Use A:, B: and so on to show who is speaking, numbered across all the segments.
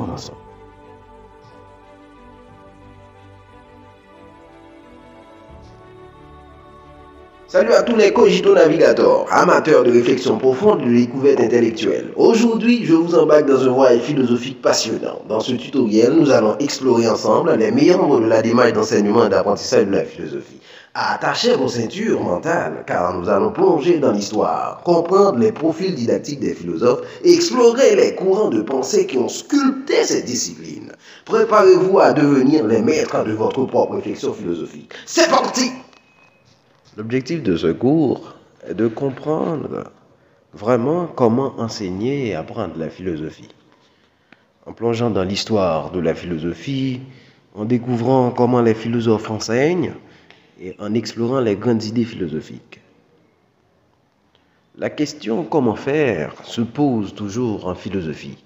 A: Commençons.
B: Salut à tous les cogito-navigateurs, amateurs de réflexion profonde et de découverte intellectuelle. Aujourd'hui, je vous embarque dans un voyage philosophique passionnant. Dans ce tutoriel, nous allons explorer ensemble les meilleurs mots de la démarche d'enseignement et d'apprentissage de la philosophie. Attachez vos ceintures mentales, car nous allons plonger dans l'histoire, comprendre les profils didactiques des philosophes et explorer les courants de pensée qui ont sculpté cette discipline. Préparez-vous à devenir les maîtres de votre propre réflexion philosophique. C'est parti!
A: L'objectif de ce cours est de comprendre vraiment comment enseigner et apprendre la philosophie. En plongeant dans l'histoire de la philosophie, en découvrant comment les philosophes enseignent et en explorant les grandes idées philosophiques. La question comment faire se pose toujours en philosophie.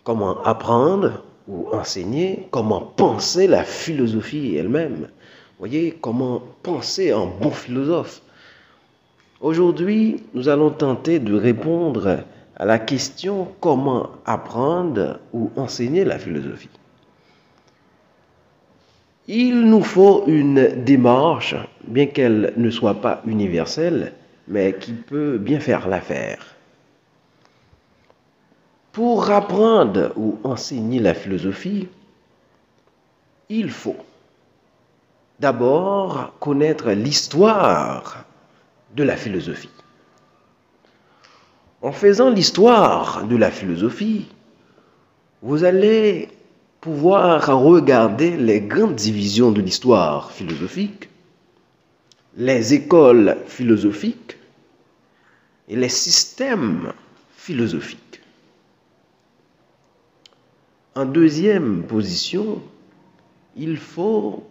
A: Comment apprendre ou enseigner, comment penser la philosophie elle-même. Voyez, comment penser un bon philosophe. Aujourd'hui, nous allons tenter de répondre à la question comment apprendre ou enseigner la philosophie. Il nous faut une démarche, bien qu'elle ne soit pas universelle, mais qui peut bien faire l'affaire. Pour apprendre ou enseigner la philosophie, il faut d'abord connaître l'histoire de la philosophie. En faisant l'histoire de la philosophie, vous allez pouvoir regarder les grandes divisions de l'histoire philosophique, les écoles philosophiques et les systèmes philosophiques. En deuxième position, il faut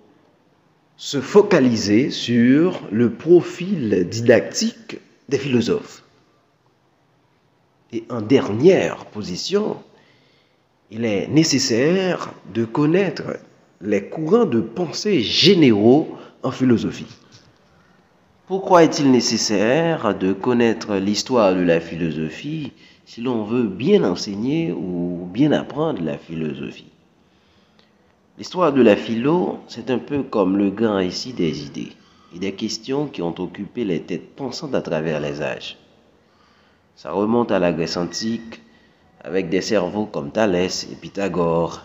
A: se focaliser sur le profil didactique des philosophes. Et en dernière position, il est nécessaire de connaître les courants de pensée généraux en philosophie. Pourquoi est-il nécessaire de connaître l'histoire de la philosophie si l'on veut bien enseigner ou bien apprendre la philosophie? L'histoire de la philo, c'est un peu comme le grand récit des idées et des questions qui ont occupé les têtes pensantes à travers les âges. Ça remonte à la Grèce antique avec des cerveaux comme Thalès et Pythagore,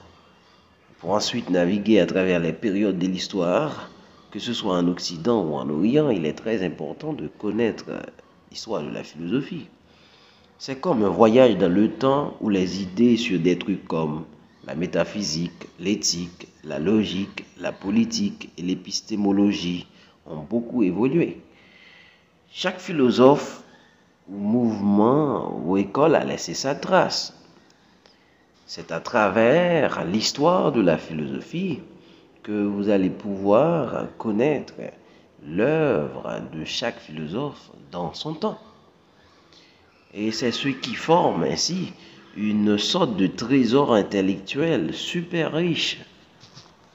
A: pour ensuite naviguer à travers les périodes de l'histoire, que ce soit en Occident ou en Orient. Il est très important de connaître l'histoire de la philosophie. C'est comme un voyage dans le temps où les idées sur des trucs comme la métaphysique, l'éthique, la logique, la politique et l'épistémologie ont beaucoup évolué. Chaque philosophe ou mouvement ou école a laissé sa trace. C'est à travers l'histoire de la philosophie que vous allez pouvoir connaître l'œuvre de chaque philosophe dans son temps. Et c'est ce qui forme ainsi une sorte de trésor intellectuel super riche.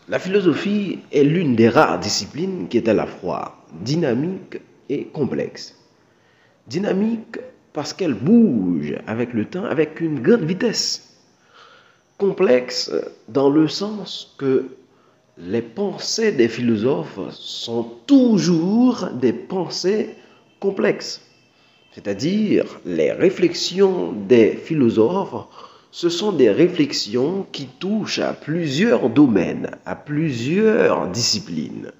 A: La philosophie est l'une des rares disciplines qui est à la fois dynamique et complexe. Dynamique parce qu'elle bouge avec le temps, avec une grande vitesse. Complexe dans le sens que les pensées des philosophes sont toujours des pensées complexes. C'est-à-dire, les réflexions des philosophes, ce sont des réflexions qui touchent à plusieurs domaines, à plusieurs disciplines.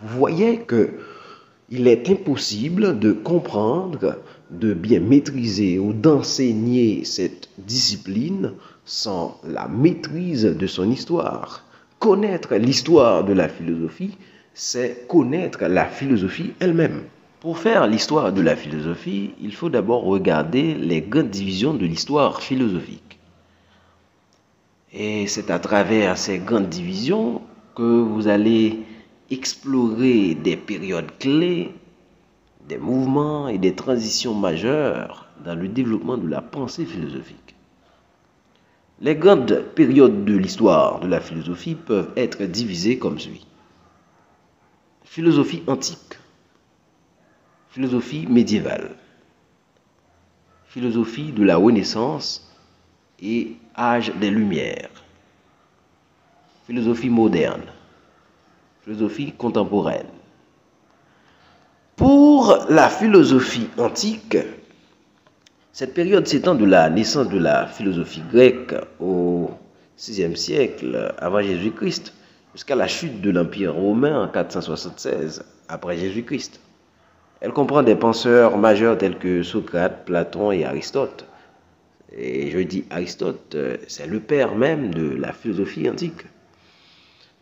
A: Vous voyez qu'il est impossible de comprendre, de bien maîtriser ou d'enseigner cette discipline sans la maîtrise de son histoire. Connaître l'histoire de la philosophie, c'est connaître la philosophie elle-même. Pour faire l'histoire de la philosophie, il faut d'abord regarder les grandes divisions de l'histoire philosophique. Et c'est à travers ces grandes divisions que vous allez explorer des périodes clés, des mouvements et des transitions majeures dans le développement de la pensée philosophique. Les grandes périodes de l'histoire de la philosophie peuvent être divisées comme suit. Philosophie antique. Philosophie médiévale, philosophie de la Renaissance et âge des Lumières. Philosophie moderne, philosophie contemporaine. Pour la philosophie antique, cette période s'étend de la naissance de la philosophie grecque au VIe siècle avant Jésus-Christ jusqu'à la chute de l'Empire romain en 476 après Jésus-Christ. Elle comprend des penseurs majeurs tels que Socrate, Platon et Aristote. Et je dis Aristote, c'est le père même de la philosophie antique.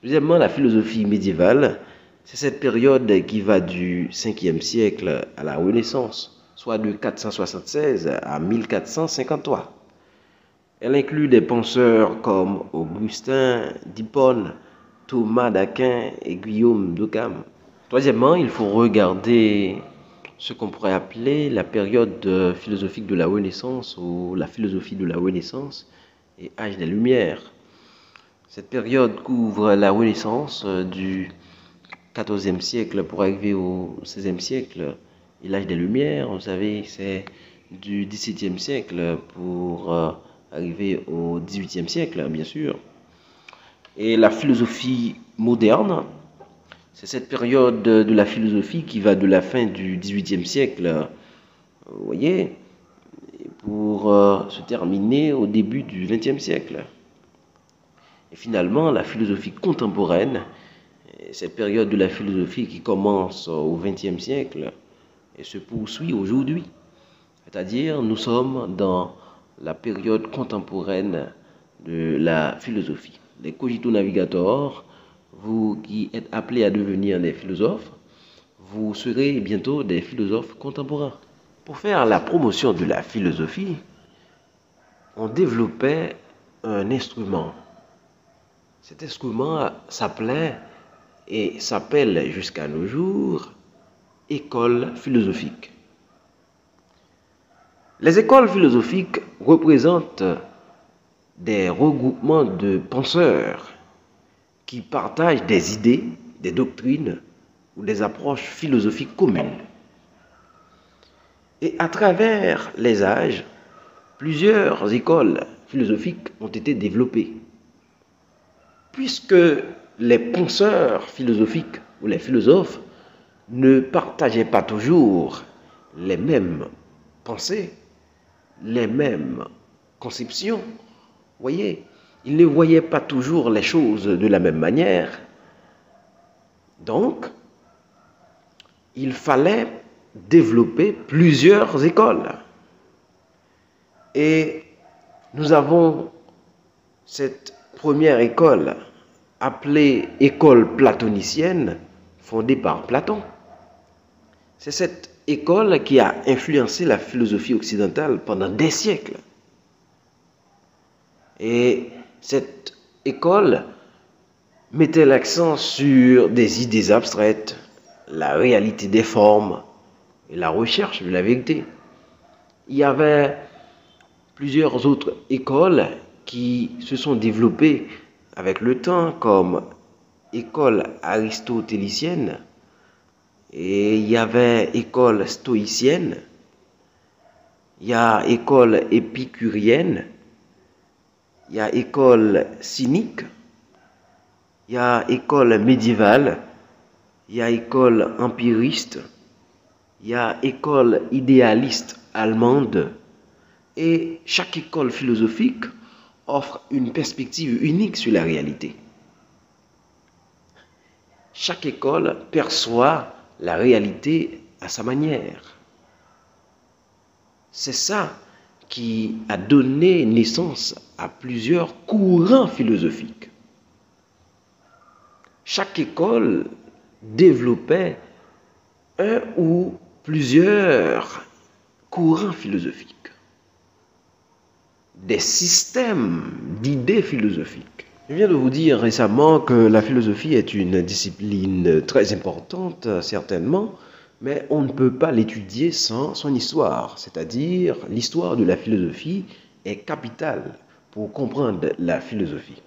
A: Deuxièmement, la philosophie médiévale, c'est cette période qui va du 5e siècle à la Renaissance, soit de 476 à 1453. Elle inclut des penseurs comme Augustin d'Hippone, Thomas d'Aquin et Guillaume d'Occam. Troisièmement, il faut regarder ce qu'on pourrait appeler la période philosophique de la Renaissance ou la philosophie de la Renaissance et âge des Lumières. Cette période couvre la Renaissance du XIVe siècle pour arriver au XVIe siècle et l'âge des Lumières, vous savez, c'est du XVIIe siècle pour arriver au XVIIIe siècle, bien sûr. Et la philosophie moderne, c'est cette période de la philosophie qui va de la fin du XVIIIe siècle, vous voyez, pour se terminer au début du XXe siècle. Et finalement, la philosophie contemporaine, cette période de la philosophie qui commence au XXe siècle et se poursuit aujourd'hui. C'est-à-dire, nous sommes dans la période contemporaine de la philosophie. Les cogito navigators, vous qui êtes appelés à devenir des philosophes, vous serez bientôt des philosophes contemporains. Pour faire la promotion de la philosophie, on développait un instrument. Cet instrument s'appelait et s'appelle jusqu'à nos jours école philosophique. Les écoles philosophiques représentent des regroupements de penseurs qui partagent des idées, des doctrines ou des approches philosophiques communes. Et à travers les âges, plusieurs écoles philosophiques ont été développées. Puisque les penseurs philosophiques ou les philosophes ne partageaient pas toujours les mêmes pensées, les mêmes conceptions, voyez, ils ne voyaient pas toujours les choses de la même manière. Donc, il fallait développer plusieurs écoles. Et nous avons cette première école, appelée école platonicienne, fondée par Platon. C'est cette école qui a influencé la philosophie occidentale pendant des siècles. Et cette école mettait l'accent sur des idées abstraites, la réalité des formes et la recherche de la vérité. Il y avait plusieurs autres écoles qui se sont développées avec le temps, comme école aristotélicienne, et il y avait école stoïcienne, il y a école épicurienne, il y a école cynique, il y a école médiévale, il y a école empiriste, il y a école idéaliste allemande, et chaque école philosophique offre une perspective unique sur la réalité. Chaque école perçoit la réalité à sa manière. C'est ça qui a donné naissance à plusieurs courants philosophiques. Chaque école développait un ou plusieurs courants philosophiques, des systèmes d'idées philosophiques. Je viens de vous dire récemment que la philosophie est une discipline très importante, certainement, mais on ne peut pas l'étudier sans son histoire, c'est-à-dire l'histoire de la philosophie est capitale pour comprendre la philosophie.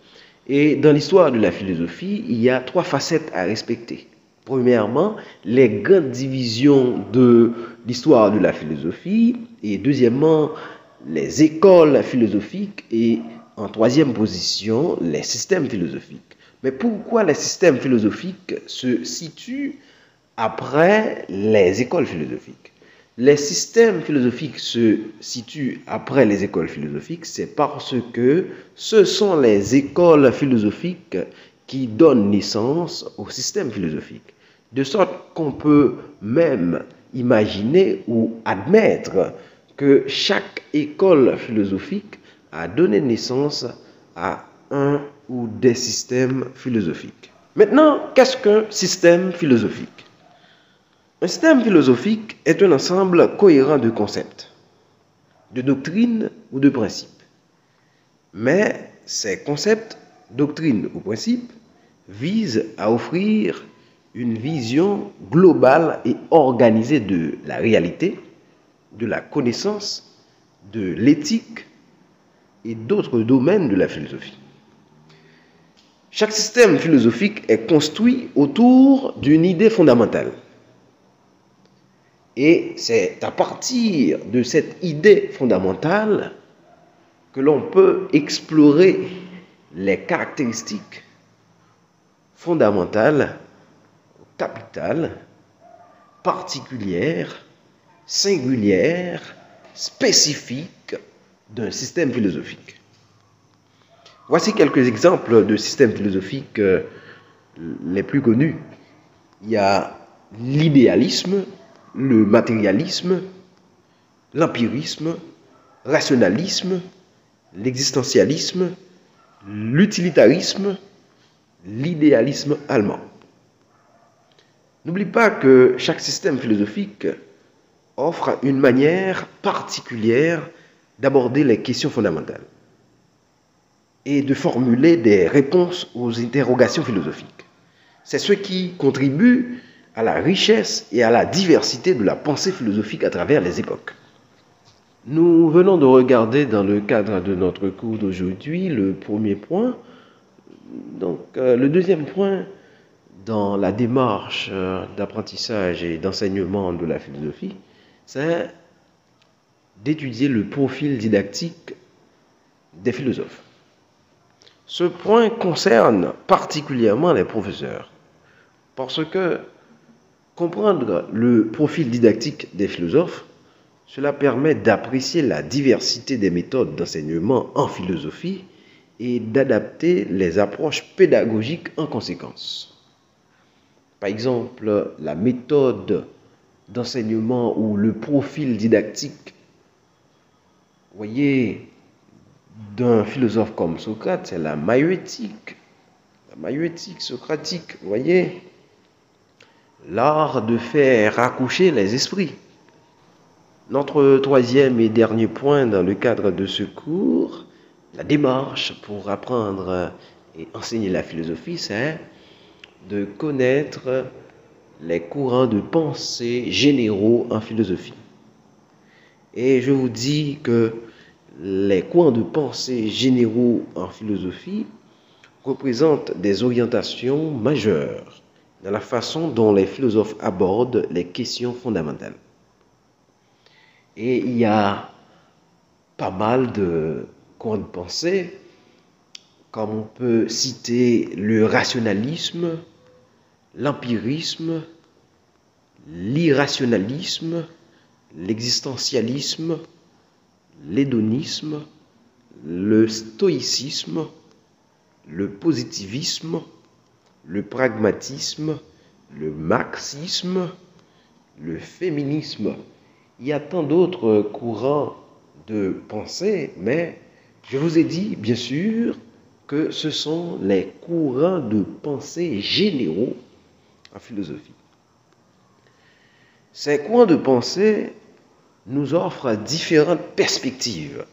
A: Et dans l'histoire de la philosophie, il y a 3 facettes à respecter. Premièrement, les grandes divisions de l'histoire de la philosophie, et deuxièmement, les écoles philosophiques et en troisième position, les systèmes philosophiques. Mais pourquoi les systèmes philosophiques se situent après les écoles philosophiques? Les systèmes philosophiques se situent après les écoles philosophiques, c'est parce que ce sont les écoles philosophiques qui donnent naissance au système philosophique. De sorte qu'on peut même imaginer ou admettre que chaque école philosophique a donné naissance à un ou des systèmes philosophiques. Maintenant, qu'est-ce qu'un système philosophique? Un système philosophique est un ensemble cohérent de concepts, de doctrines ou de principes. Mais ces concepts, doctrines ou principes visent à offrir une vision globale et organisée de la réalité, de la connaissance, de l'éthique et d'autres domaines de la philosophie. Chaque système philosophique est construit autour d'une idée fondamentale. Et c'est à partir de cette idée fondamentale que l'on peut explorer les caractéristiques fondamentales, capitales, particulières, singulières, spécifiques d'un système philosophique. Voici quelques exemples de systèmes philosophiques les plus connus. Il y a l'idéalisme, le matérialisme, l'empirisme, rationalisme, l'existentialisme, l'utilitarisme, l'idéalisme allemand. N'oublie pas que chaque système philosophique offre une manière particulière d'aborder les questions fondamentales et de formuler des réponses aux interrogations philosophiques. C'est ce qui contribue à la richesse et à la diversité de la pensée philosophique à travers les époques. Nous venons de regarder dans le cadre de notre cours d'aujourd'hui le premier point. Donc, le deuxième point dans la démarche d'apprentissage et d'enseignement de la philosophie, c'est d'étudier le profil didactique des philosophes. Ce point concerne particulièrement les professeurs, parce que comprendre le profil didactique des philosophes, cela permet d'apprécier la diversité des méthodes d'enseignement en philosophie et d'adapter les approches pédagogiques en conséquence. Par exemple, la méthode d'enseignement ou le profil didactique, voyez, d'un philosophe comme Socrate, c'est la maïeutique. La maïeutique socratique, voyez, l'art de faire accoucher les esprits. Notre troisième et dernier point dans le cadre de ce cours, la démarche pour apprendre et enseigner la philosophie, c'est de connaître les courants de pensée généraux en philosophie. Et je vous dis que les courants de pensée généraux en philosophie représentent des orientations majeures dans la façon dont les philosophes abordent les questions fondamentales. Et il y a pas mal de courants de pensée, comme on peut citer le rationalisme, l'empirisme, l'irrationalisme, l'existentialisme, l'hédonisme, le stoïcisme, le positivisme, le pragmatisme, le marxisme, le féminisme. Il y a tant d'autres courants de pensée, mais je vous ai dit, bien sûr, que ce sont les courants de pensée généraux en philosophie. Ces courants de pensée nous offrent différentes perspectives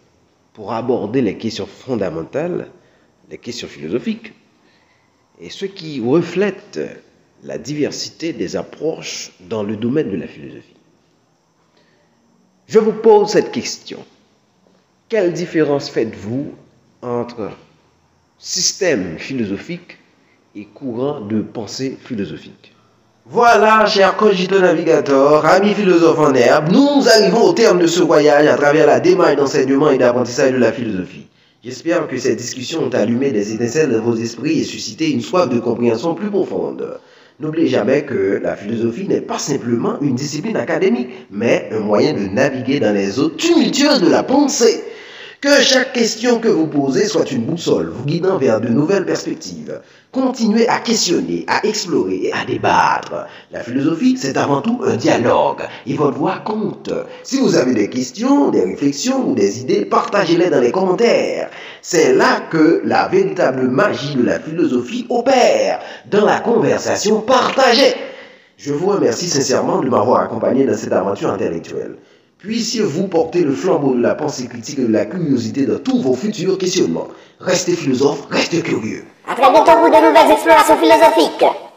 A: pour aborder les questions fondamentales, les questions philosophiques, et ce qui reflète la diversité des approches dans le domaine de la philosophie. Je vous pose cette question. Quelle différence faites-vous entre système philosophique et courant de pensée philosophique?
B: Voilà, chers cogito-navigateurs, amis philosophes en herbe, nous arrivons au terme de ce voyage à travers la démarche d'enseignement et d'apprentissage de la philosophie. J'espère que ces discussions ont allumé des étincelles dans vos esprits et suscité une soif de compréhension plus profonde. N'oubliez jamais que la philosophie n'est pas simplement une discipline académique, mais un moyen de naviguer dans les eaux tumultueuses de la pensée. Que chaque question que vous posez soit une boussole vous guidant vers de nouvelles perspectives. Continuez à questionner, à explorer et à débattre. La philosophie, c'est avant tout un dialogue et votre voix compte. Si vous avez des questions, des réflexions ou des idées, partagez-les dans les commentaires. C'est là que la véritable magie de la philosophie opère, dans la conversation partagée. Je vous remercie sincèrement de m'avoir accompagné dans cette aventure intellectuelle. Puissiez-vous porter le flambeau de la pensée critique et de la curiosité dans tous vos futurs questionnements. Restez philosophes, restez curieux.
C: À très bientôt pour de nouvelles explorations philosophiques.